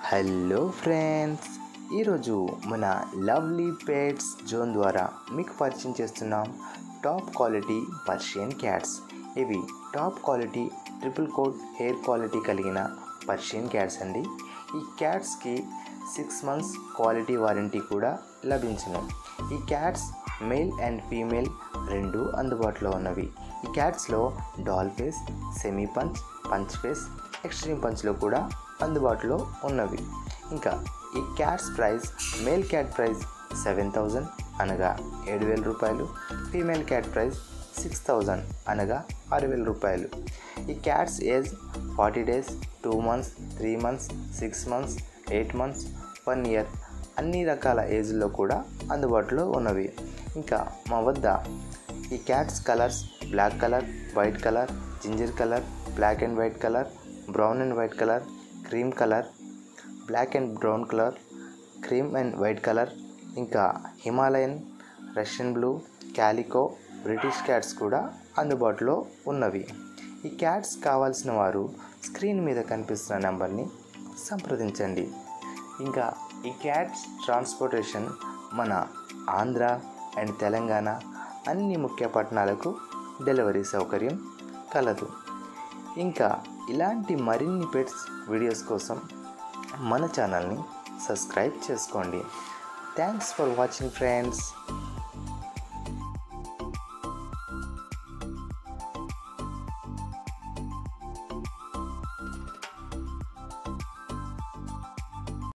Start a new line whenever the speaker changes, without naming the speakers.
Hello friends, ఈరోజు మన lovely pets zone ద్వారా మీకు పరిచయం చేస్తున్నాం టాప్ క్వాలిటీ పర్షియన్ క్యాట్స్. ఇవి top quality triple coat hair quality కలిగిన పర్షియన్ క్యాట్స్ అండి. ఈ క్యాట్స్కి 6 months క్వాలిటీ వారంటీ కూడా లభించును. ఈ క్యాట్స్ మేల్ అండ్ ఫీమేల్ రెండు అందుబాటులో ఉన్నవి. ఈ క్యాట్స్లో doll face, semi punch, punch face, extreme పంచ్లో కూడా అందుబాటులో ఉన్నవి. ఇంకా ఈ cats price, male cat price 7,000 అనగా 7,000 రూపాయలు, ఫీమేల్ క్యాట్ ప్రైస్ 6,000 అనగా 6,000 రూపాయలు. ఈ cats age 40 days, 2 months, 3 months, 6 months, 8 months, 1 year అన్ని రకాల ఏజ్లో కూడా అందుబాటులో ఉన్నవి. ఇంకా మా వద్ద ఈ cats colours black colour, white colour, ginger colour, black and white colour, brown and white colour, cream colour, black and brown colour, cream and white colour, ఇంకా Himalayan, Russian blue, calico, British cats కూడా అందుబాటులో ఉన్నవి. ఈ cats కావాల్సిన వారు screen మీద కనిపిస్తున్న నెంబర్ని సంప్రదించండి. ఇంకా ఈ క్యాట్స్ ట్రాన్స్పోర్టేషన్ మన ఆంధ్ర అండ్ తెలంగాణ అన్ని ముఖ్య పట్టణాలకు డెలివరీ సౌకర్యం కలదు. ఇంకా ఇలాంటి మరిన్ని పెట్స్ వీడియోస్ కోసం మన ఛానల్ని సబ్స్క్రైబ్ చేసుకోండి. Thanks for watching friends.